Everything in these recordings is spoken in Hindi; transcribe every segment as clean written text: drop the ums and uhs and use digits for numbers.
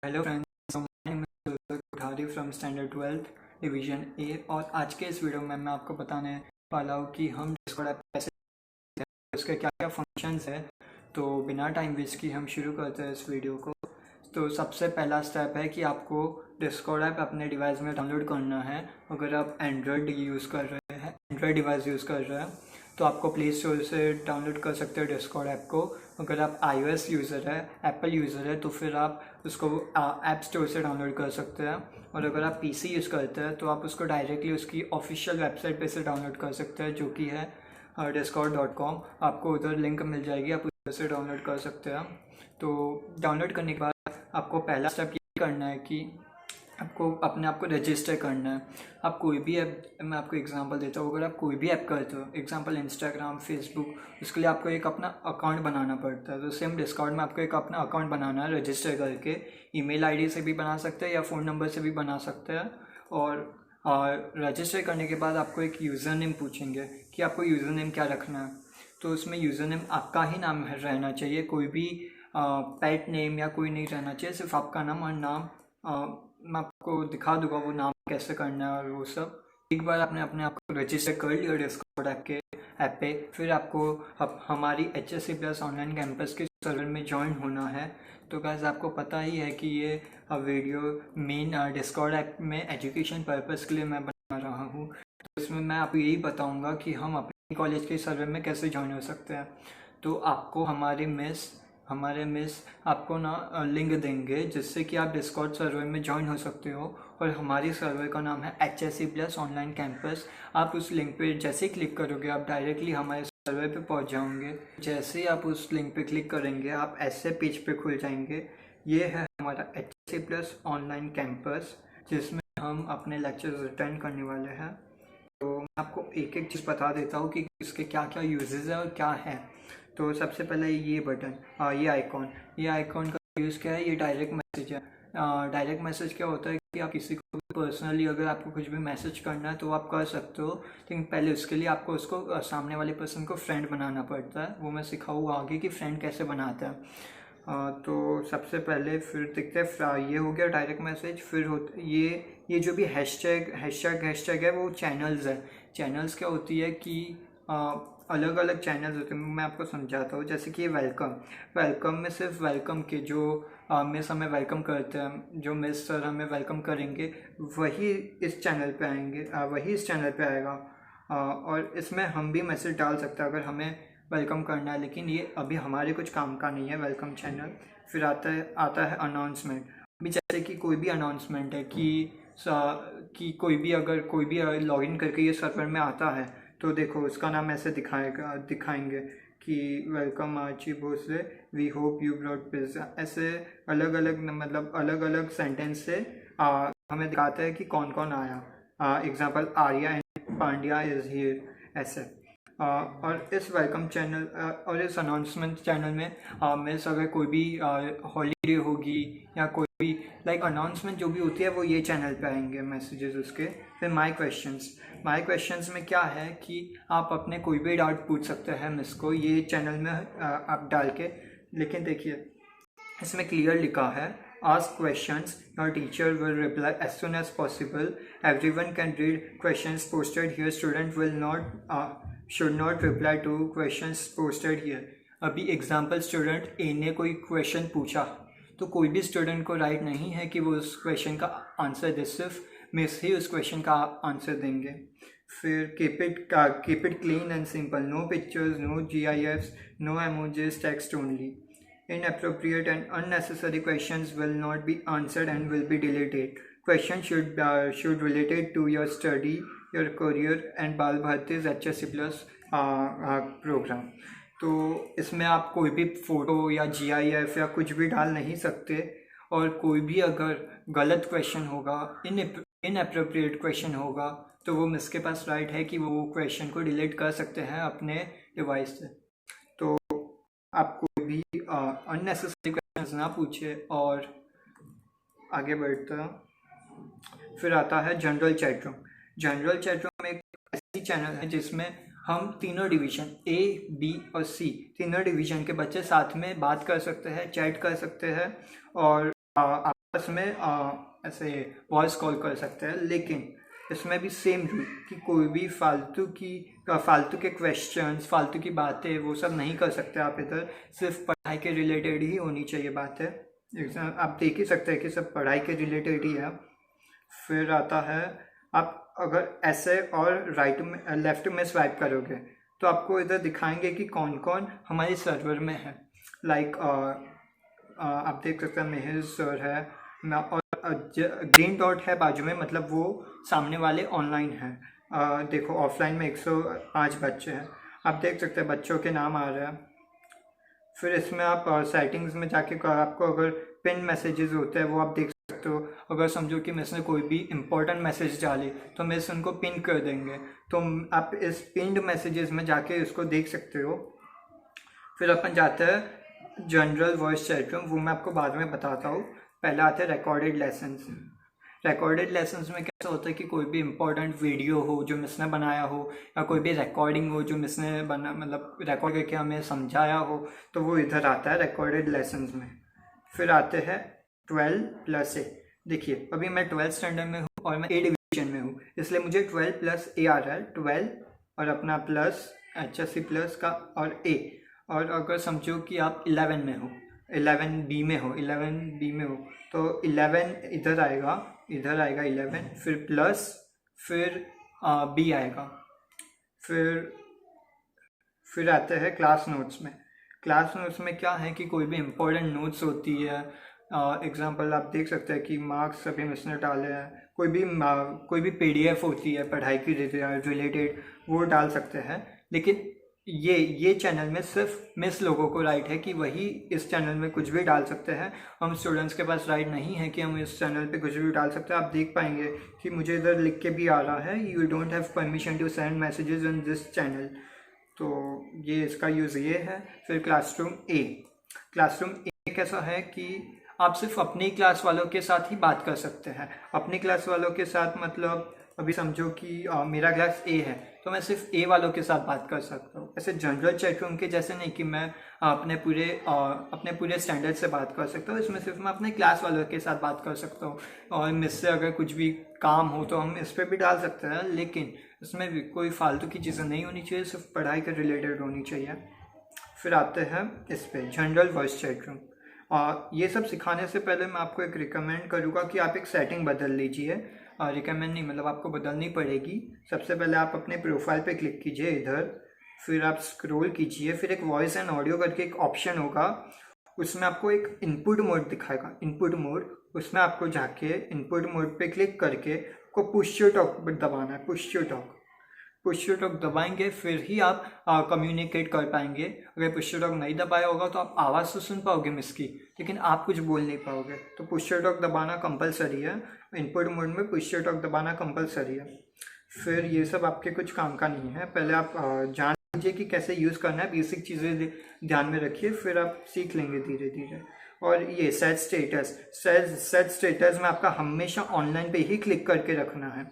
Hello friends, my name is Kothari from standard 12th division A. और आज के इस वीडियो में मैं आपको बताने वाला हूँ कि हम डिस्कॉर्ड ऐप कैसे, उसके क्या क्या फंक्शंस है। तो बिना टाइम वेस्ट की हम शुरू करते हैं इस वीडियो को। तो सबसे पहला स्टेप है कि आपको डिस्कॉर्ड ऐप अपने डिवाइस में डाउनलोड करना है। अगर आप एंड्रॉयड डिवाइस यूज़ कर रहे हैं तो आपको प्ले स्टोर से डाउनलोड कर सकते हो डिस्कॉर्ड ऐप को। अगर आप iOS यूज़र है, एप्पल यूज़र है, तो फिर आप उसको ऐप स्टोर से डाउनलोड कर सकते हैं। और अगर आप पीसी यूज़ करते हैं तो आप उसको डायरेक्टली उसकी ऑफिशियल वेबसाइट पे से डाउनलोड कर सकते हैं, जो कि है discord.com। आपको उधर लिंक मिल जाएगी, आप उधर से डाउनलोड कर सकते हैं। तो डाउनलोड करने के बाद आपको पहला स्टेप ये करना है कि आपको अपने आप को रजिस्टर करना है। आप कोई भी ऐप, मैं आपको एग्जांपल देता हूँ, अगर आप कोई भी ऐप करते हो, एग्जांपल इंस्टाग्राम, फेसबुक, उसके लिए आपको एक अपना अकाउंट बनाना पड़ता है। तो सेम डिस्कॉर्ड में आपको एक अपना अकाउंट बनाना है रजिस्टर करके। ईमेल आईडी से भी बना सकते हैं या फ़ोन नंबर से भी बना सकते हैं। और रजिस्टर करने के बाद आपको एक यूज़र नेम पूछेंगे कि आपको यूज़र नेम क्या रखना है। तो उसमें यूज़र नेम आपका ही नाम रहना चाहिए, कोई भी पेट नेम या कोई नहीं रहना चाहिए, सिर्फ आपका नाम। और नाम मैं आपको दिखा दूंगा वो नाम कैसे करना है और वो सब। एक बार आपने अपने आप को रजिस्टर कर लिया डिस्कॉर्ड ऐप पे, फिर आपको हमारी HSC+ ऑनलाइन कैंपस के सर्वर में ज्वाइन होना है। तो गाइस, आपको पता ही है कि ये वीडियो मेन डिस्कॉर्ड ऐप में एजुकेशन पर्पज़ के लिए मैं बना रहा हूँ। तो इसमें मैं आपको यही बताऊँगा कि हम अपने कॉलेज के सर्वर में कैसे ज्वाइन हो सकते हैं। तो आपको हमारे मिस आपको ना लिंक देंगे, जिससे कि आप डिस्कॉर्ड सर्वर में ज्वाइन हो सकते हो। और हमारी सर्वर का नाम है HSC+ ऑनलाइन कैंपस। आप उस लिंक पे जैसे ही क्लिक करोगे, आप डायरेक्टली हमारे सर्वर पे पहुंच जाओगे। जैसे ही आप उस लिंक पे क्लिक करेंगे, आप ऐसे पेज पे खुल जाएंगे। ये है हमारा HSC+ ऑनलाइन कैंपस, जिसमें हम अपने लेक्चर्स अटेंड करने वाले हैं। तो मैं आपको एक एक चीज़ बता देता हूँ कि इसके क्या क्या यूजेस है और क्या है। तो सबसे पहले ये बटन, ये आइकॉन का यूज़ क्या है, ये डायरेक्ट मैसेज है। डायरेक्ट मैसेज क्या होता है कि आप किसी को पर्सनली अगर आपको कुछ भी मैसेज करना है तो आप कर सकते हो, लेकिन पहले उसके लिए आपको उसको सामने वाले पर्सन को फ्रेंड बनाना पड़ता है। वो मैं सिखाऊंगा आगे कि फ्रेंड कैसे बनाता है। तो सबसे पहले फिर देखते हैं, ये हो गया डायरेक्ट मैसेज। फिर ये जो भी हैशटैग है, वो चैनल्स है। चैनल्स क्या होती है कि अलग अलग चैनल्स होते हैं। मैं आपको समझाता हूँ। जैसे कि वेलकम में सिर्फ वेलकम के जो मिस हमें वेलकम करते हैं, जो मिस सर हमें वेलकम करेंगे, वही इस चैनल पे आएंगे, वही इस चैनल पे आएगा। और इसमें हम भी मैसेज डाल सकते हैं अगर हमें वेलकम करना है, लेकिन ये अभी हमारे कुछ काम का नहीं है वेलकम चैनल। फिर आता है अनाउंसमेंट। अभी जैसे कि कोई भी अनाउंसमेंट है कि कोई भी लॉगिन करके ये सर्वर में आता है, तो देखो उसका नाम ऐसे दिखाएंगे कि welcome Archi Bhosle, we hope you brought pizza. ऐसे अलग अलग अलग सेंटेंस से हमें दिखाता है कि कौन कौन आया। Example, Arya and Pandya is here, ऐसे। और इस वेलकम चैनल और इस अनाउंसमेंट चैनल में मिस अगर कोई भी हॉलीडे होगी या कोई भी अनाउंसमेंट जो भी होती है, वो ये चैनल पे आएंगे मैसेजेस उसके। फिर माय क्वेश्चंस में क्या है कि आप अपने कोई भी डाउट पूछ सकते हैं मिस को, ये चैनल में आप डाल के। लेकिन देखिए, इसमें क्लियर लिखा है, ask questions, your teacher will reply as soon as possible, everyone can read questions posted here, student will not should not reply to questions posted here। अभी एग्जाम्पल, स्टूडेंट ए ने कोई क्वेश्चन पूछा, तो कोई भी स्टूडेंट को राइट नहीं है कि वो उस क्वेश्चन का आंसर दे, सिर्फ मिस ही उस क्वेश्चन का आंसर देंगे। फिर keep it clean and simple, no pictures, no GIFs, no emojis, text only। Inappropriate and unnecessary questions will not be answered and will be deleted। Questions should related to your study, your career and बाल भारतीज HSC+ प्रोग्राम। तो इसमें आप कोई भी फ़ोटो या GIF या कुछ भी डाल नहीं सकते। और कोई भी अगर गलत क्वेश्चन होगा, इनअप्रोप्रिएट क्वेश्चन होगा, तो वो मिस के पास राइट है कि वो क्वेश्चन को डिलीट कर सकते हैं अपने डिवाइस से। तो आप कोई भी अननेसेसरी क्वेश्चंस ना पूछे और आगे बढ़ता। फिर आता है जनरल चैट रूम एक ऐसी चैनल है जिसमें हम तीनों डिवीज़न A, B और C, तीनों डिवीज़न के बच्चे साथ में बात कर सकते हैं, चैट कर सकते हैं। और आपस में ऐसे वॉइस कॉल कर सकते हैं। लेकिन इसमें भी सेम रूल कि कोई भी फालतू के क्वेश्चंस, फालतू की बातें वो सब नहीं कर सकते आप इधर। सिर्फ पढ़ाई के रिलेटेड ही होनी चाहिए बातें। एग्जाम आप देख ही सकते हैं कि सब पढ़ाई के रिलेटेड ही है। फिर आता है, आप अगर ऐसे और राइट में लेफ्ट में स्वाइप करोगे तो आपको इधर दिखाएंगे कि कौन कौन हमारे सर्वर में है। लाइक आप देख सकते हैं मेहर सर है, और ग्रीन डॉट है बाजू में, मतलब वो सामने वाले ऑनलाइन हैं। देखो ऑफलाइन में 105 बच्चे हैं, आप देख सकते हैं बच्चों के नाम आ रहे हैं। फिर इसमें आप सेटिंग्स में जाके आपको अगर पिन मैसेजेस होते हैं वो आप देख सकते हो। अगर समझो कि मैं इसने कोई भी इंपॉर्टेंट मैसेज डाले तो मैं इस उनको पिन कर देंगे, तो आप इस पिन्ड मैसेजेस में जाके उसको देख सकते हो। फिर अपन जाते हैं जनरल वॉइस चैट रूम, वो मैं आपको बाद में बताता हूँ। पहले आते हैं रिकॉर्डेड लेसन्स। रिकॉर्डेड लेसन्स में कैसा होता है कि कोई भी इंपॉर्टेंट वीडियो हो जो मिस ने बनाया हो, या कोई भी रिकॉर्डिंग हो जो मिस ने बना मतलब रिकॉर्ड करके हमें समझाया हो, तो वो इधर आता है रिकॉर्डेड लेसन्स में। फिर आते हैं 12+A। देखिए अभी मैं 12th स्टैंडर्ड में हूँ और मैं A डिवीजन में हूँ, इसलिए मुझे 12+A आ रहा है। 12 और अपना प्लस HSC प्लस का और A। और अगर समझो कि आप 11 में हो, 11B में हो, 11B में हो, तो 11 इधर आएगा, 11, फिर प्लस, फिर B आएगा। फिर आते हैं क्लास नोट्स में। क्लास नोट्स में क्या है कि कोई भी इम्पोर्टेंट नोट्स होती है। एग्जांपल आप देख सकते हैं कि मार्क्स सभी मिस ने डाले हैं, कोई भी PDF होती है पढ़ाई की रिलेटेड, वो डाल सकते हैं। लेकिन ये चैनल में सिर्फ मिस लोगों को राइट है कि वही इस चैनल में कुछ भी डाल सकते हैं। हम स्टूडेंट्स के पास राइट नहीं है कि हम इस चैनल पे कुछ भी डाल सकते हैं। आप देख पाएंगे कि मुझे इधर लिख के भी आ रहा है, you don't have permission to send messages in this channel. तो ये इसका यूज़ ये है। फिर क्लासरूम ए कैसा है कि आप सिर्फ अपनी क्लास वालों के साथ ही बात कर सकते हैं। अपनी क्लास वालों के साथ मतलब अभी समझो कि मेरा क्लास A है तो मैं सिर्फ A वालों के साथ बात कर सकता हूँ। ऐसे जनरल चैट रूम के जैसे नहीं कि मैं अपने पूरे स्टैंडर्ड से बात कर सकता हूँ। इसमें सिर्फ मैं अपने क्लास वालों के साथ बात कर सकता हूँ, और मुझसे अगर कुछ भी काम हो तो हम इस पर भी डाल सकते हैं। लेकिन इसमें भी कोई फालतू की चीज़ें नहीं होनी चाहिए, सिर्फ पढ़ाई के रिलेटेड होनी चाहिए। फिर आते हैं इस पे जनरल वॉइस चैट रूम। ये सब सिखाने से पहले मैं आपको एक रिकमेंड करूँगा कि आप एक सेटिंग बदल लीजिए। रिकमेंड नहीं, मतलब आपको बदलनी पड़ेगी। सबसे पहले आप अपने प्रोफाइल पे क्लिक कीजिए इधर, फिर आप स्क्रॉल कीजिए, फिर एक वॉइस एंड ऑडियो करके एक ऑप्शन होगा, उसमें आपको एक इनपुट मोड दिखाएगा, इनपुट मोड। उसमें आपको जाके इनपुट मोड पे क्लिक करके आपको पुश टू टॉक दबाना है। पुश टू टॉक दबाएंगे फिर ही आप कम्युनिकेट कर पाएंगे। अगर पुश टू टॉक नहीं दबाया होगा तो आप आवाज़ तो सुन पाओगे मिस की, लेकिन आप कुछ बोल नहीं पाओगे। तो पुश टू टॉक दबाना कंपलसरी है, इनपुट मोड में पुश टू टॉक दबाना कंपलसरी है। फिर ये सब आपके कुछ काम का नहीं है, पहले आप जान लीजिए कि कैसे यूज़ करना है, बेसिक चीज़ें ध्यान में रखिए, फिर आप सीख लेंगे धीरे धीरे। और ये सेट स्टेटस में आपका हमेशा ऑनलाइन पे ही क्लिक करके रखना है।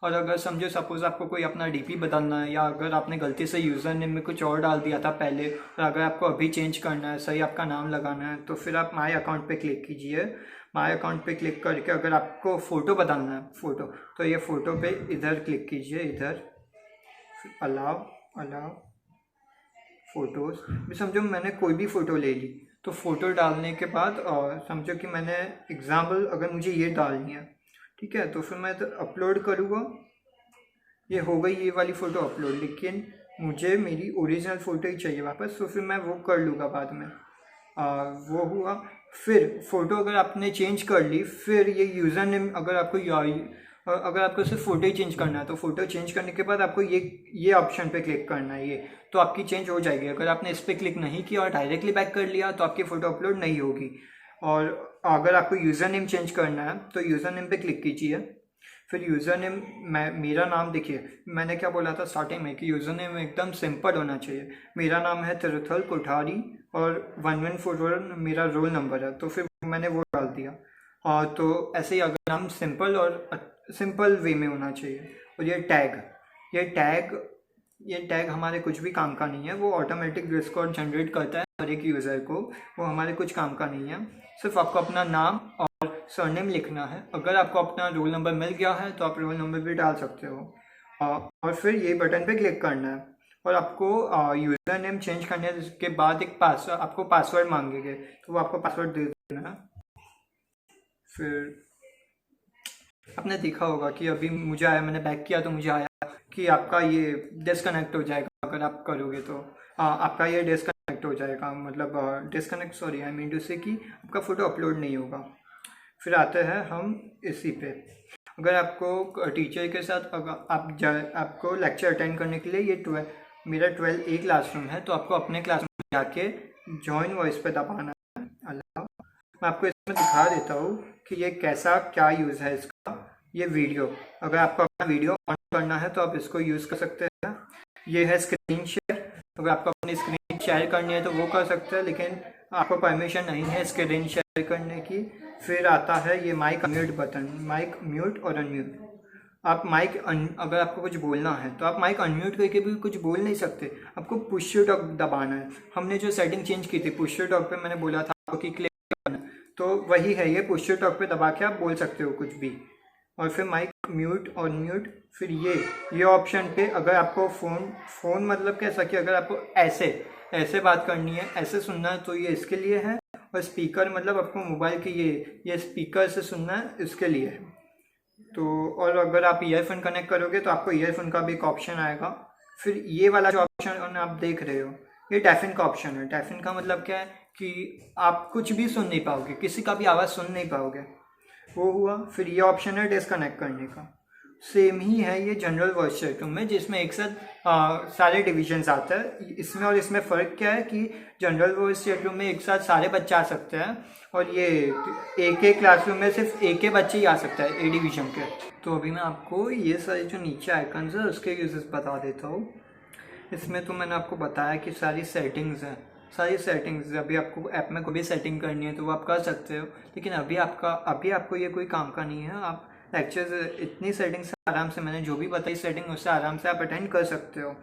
और अगर समझो सपोज आपको कोई अपना DP बदलना है, या अगर आपने गलती से यूज़र नेम में कुछ और डाल दिया था पहले, और अगर आपको अभी चेंज करना है, सही आपका नाम लगाना है, तो फिर आप माय अकाउंट पे क्लिक कीजिए। माय अकाउंट पे क्लिक करके अगर आपको फ़ोटो बदलना है, फ़ोटो, तो ये फ़ोटो पे इधर क्लिक कीजिए, इधर अलाउ फ़ोटोज़। भी समझो मैंने कोई भी फ़ोटो ले ली, तो फ़ोटो डालने के बाद समझो कि मैंने एग्जाम्पल अगर मुझे ये डालनी है, ठीक है, तो फिर मैं अपलोड करूँगा, ये हो गई ये वाली फ़ोटो अपलोड। लेकिन मुझे मेरी ओरिजिनल फ़ोटो ही चाहिए वापस, तो फिर मैं वो कर लूँगा बाद में। वो हुआ। फिर फ़ोटो अगर आपने चेंज कर ली, फिर ये यूज़र नेम अगर आपको सिर्फ फ़ोटो ही चेंज करना है, तो फ़ोटो चेंज करने के बाद आपको ये ऑप्शन पे क्लिक करना है, ये तो आपकी चेंज हो जाएगी। अगर आपने इस पर क्लिक नहीं किया और डायरेक्टली बैक कर लिया तो आपकी फ़ोटो अपलोड नहीं होगी। और अगर आपको यूज़र नेम चेंज करना है तो यूज़र नेम पे क्लिक कीजिए। फिर यूज़र नेम, मेरा नाम देखिए, मैंने क्या बोला था स्टार्टिंग में कि यूज़र नेम एकदम सिंपल होना चाहिए। मेरा नाम है तिरुथल कोठारी और 1141 मेरा रोल नंबर है, तो फिर मैंने वो डाल दिया। तो ऐसे ही अगर नाम सिंपल वे में होना चाहिए। और ये टैग हमारे कुछ भी काम का नहीं है, वो ऑटोमेटिक डिस्कॉर्ड जनरेट करता है हर एक यूज़र को, वो हमारे कुछ काम का नहीं है। सिर्फ आपको अपना नाम और सरनेम लिखना है। अगर आपको अपना रोल नंबर मिल गया है तो आप रोल नंबर भी डाल सकते हो, और फिर ये बटन पे क्लिक करना है। और आपको यूज़र नेम चेंज करने के बाद एक पासवर्ड, आपको पासवर्ड मांगेंगे, तो वो आपको पासवर्ड दे देना है। फिर आपने देखा होगा कि अभी मुझे आया, मैंने बैक किया तो मुझे आया कि आपका ये डिस्कनेक्ट हो जाएगा अगर आप करोगे तो। आपका ये डिस्कनेक्ट हो जाएगा, मतलब disconnect, sorry I mean to say कि आपका फ़ोटो अपलोड नहीं होगा। फिर आते हैं हम इसी पे। अगर आपको टीचर के साथ अगर आपको लेक्चर अटेंड करने के लिए ये मेरा 12 A क्लासरूम है, तो आपको अपने क्लासरूम में जाके जॉइन वॉइस पे दबाना है। मैं आपको इसमें दिखा देता हूँ कि ये कैसा क्या यूज़ है इसका। ये वीडियो, अगर आपको अपना वीडियो ऑन करना है तो आप इसको यूज़ कर सकते हैं। ये है स्क्रीन शेयर, अगर आपको अपनी स्क्रीन शेयर करनी है तो वो कर सकते हैं, लेकिन आपको परमिशन नहीं है स्क्रीन शेयर करने की। फिर आता है ये mic mute button, mic mute और अनम्यूट। आप माइक अगर आपको कुछ बोलना है तो आप माइक अनम्यूट करके भी कुछ बोल नहीं सकते, आपको पुश टू टॉक दबाना है। हमने जो सेटिंग चेंज की थी पुश टू टॉक पे, मैंने बोला था आपको कि क्लिक करना, तो वही है ये, पुश टू टॉक पे दबा के आप बोल सकते हो कुछ भी। और फिर माइक म्यूट और म्यूट, फिर ये ऑप्शन पे अगर आपको फ़ोन मतलब कैसा कि अगर आपको ऐसे बात करनी है, ऐसे सुनना है, तो ये इसके लिए है। और स्पीकर मतलब आपको मोबाइल के ये स्पीकर से सुनना है, इसके लिए है। तो और अगर आप ईयरफोन कनेक्ट करोगे तो आपको ईयरफोन का भी एक ऑप्शन आएगा। फिर ये वाला जो ऑप्शन आप देख रहे हो, ये टैफिन का ऑप्शन है। टैफिन का मतलब क्या है कि आप कुछ भी सुन नहीं पाओगे, किसी का भी आवाज़ सुन नहीं पाओगे, वो हुआ। फिर ये ऑप्शन है डिस्कनेक्ट करने का, सेम ही है ये जनरल वॉइस चैट रूम में, जिसमें एक साथ सारे डिविजन्स आते हैं। इसमें और इसमें फ़र्क क्या है कि जनरल वॉइस चैट रूम में एक साथ सारे बच्चे आ सकते हैं, और ये एक क्लासरूम में सिर्फ एक बच्चे ही आ सकता है, ए डिवीज़न के। तो अभी मैं आपको ये सारे जो नीचे आइकन्स है उसके यूजेस बता देता हूँ। इसमें तो मैंने आपको बताया कि सारी सेटिंग्स हैं, सारी सेटिंग्स अभी आपको ऐप में कोई भी सेटिंग करनी है तो वो आप कर सकते हो, लेकिन अभी आपको ये कोई काम का नहीं है। आप लेक्चर्स इतनी सेटिंग्स आराम से, मैंने जो भी बताई सेटिंग, उससे आराम से आप अटेंड कर सकते हो।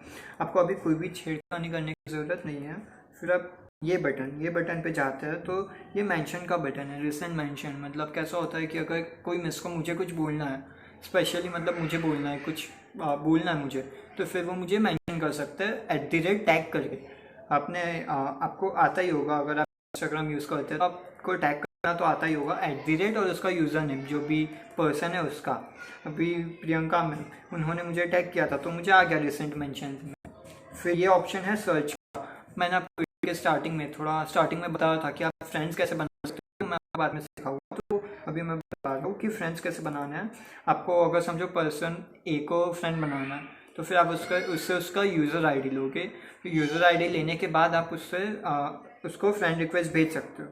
आपको अभी कोई भी छेड़खानी करने की ज़रूरत नहीं है। फिर आप ये बटन पे जाते हैं, तो ये मेंशन का बटन है, रिसेंट मेंशन। मतलब कैसा होता है कि अगर कोई मुझे कुछ बोलना है, स्पेशली मतलब मुझे बोलना है कुछ, बोलना है मुझे, तो फिर वो मुझे मेंशन कर सकते हैं @टैग करके। आपको आता ही होगा, अगर आप इंस्टाग्राम यूज़ करते हैं तो आपको टैग करना तो आता ही होगा, @ और उसका यूज़र नेम, जो भी पर्सन है उसका। अभी प्रियंका मैम, उन्होंने मुझे टैग किया था तो मुझे आ गया रिसेंट मेंशन में। फिर ये ऑप्शन है सर्च का। मैंने आपको वीडियो के स्टार्टिंग में बताया था कि आप फ्रेंड्स कैसे बना सकते हो, मैं बाद में सिखाऊंगा। तो अभी मैं बता रहा हूँ कि फ्रेंड्स कैसे बनाना है। आपको अगर समझो पर्सन ए को फ्रेंड बनाना है, तो फिर आप उससे उसका यूज़र आईडी लोगे। यूज़र आईडी लेने के बाद आप उसको फ्रेंड रिक्वेस्ट भेज सकते हो।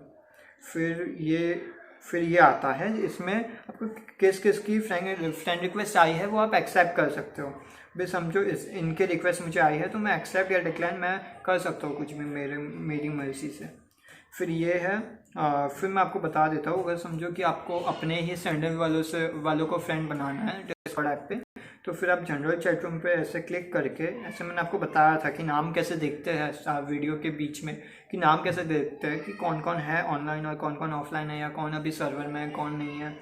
फिर ये आता है, इसमें आपको किस की फ्रेंड रिक्वेस्ट आई है वो आप एक्सेप्ट कर सकते हो। भी समझो इनके रिक्वेस्ट मुझे आई है तो मैं एक्सेप्ट या डिक्लाइन मैं कर सकता हूँ, कुछ भी मेरी मर्जी से। फिर ये है, फिर मैं आपको बता देता हूँ। अगर समझो कि आपको अपने ही स्टैंडर्ड वालों को फ्रेंड बनाना है डिस्कॉर्ड ऐप पे, तो फिर आप जनरल चैट रूम पे ऐसे क्लिक करके, ऐसे मैंने आपको बताया था कि नाम कैसे देखते हैं वीडियो के बीच में, कि नाम कैसे देखते हैं कि कौन कौन है ऑनलाइन और कौन कौन ऑफलाइन है, या कौन अभी सर्वर में है कौन नहीं है।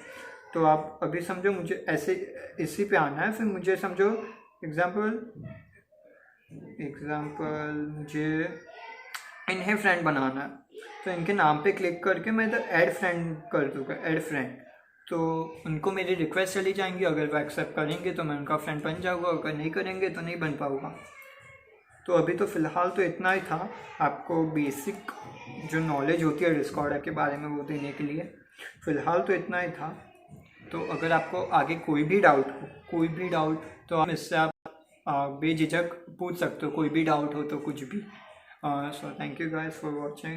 तो आप अभी समझो मुझे ऐसे इसी पे आना है। फिर मुझे समझो एग्जाम्पल मुझे इन्हें फ्रेंड बनाना है, तो इनके नाम पे क्लिक करके मैं इधर ऐड फ्रेंड कर दूँगा, ऐड फ्रेंड। तो उनको मेरी रिक्वेस्ट चली जाएंगी, अगर वो एक्सेप्ट करेंगे तो मैं उनका फ्रेंड बन जाऊँगा, अगर नहीं करेंगे तो नहीं बन पाऊँगा। तो अभी तो फ़िलहाल तो इतना ही था, आपको बेसिक जो नॉलेज होती है डिस्कॉर्ड ऐप के बारे में वो देने के लिए। फ़िलहाल तो इतना ही था। तो अगर आपको आगे कोई भी डाउट तो आप इससे आप बेझिझक पूछ सकते हो, कोई भी डाउट हो तो कुछ भी। So thank you guys for watching.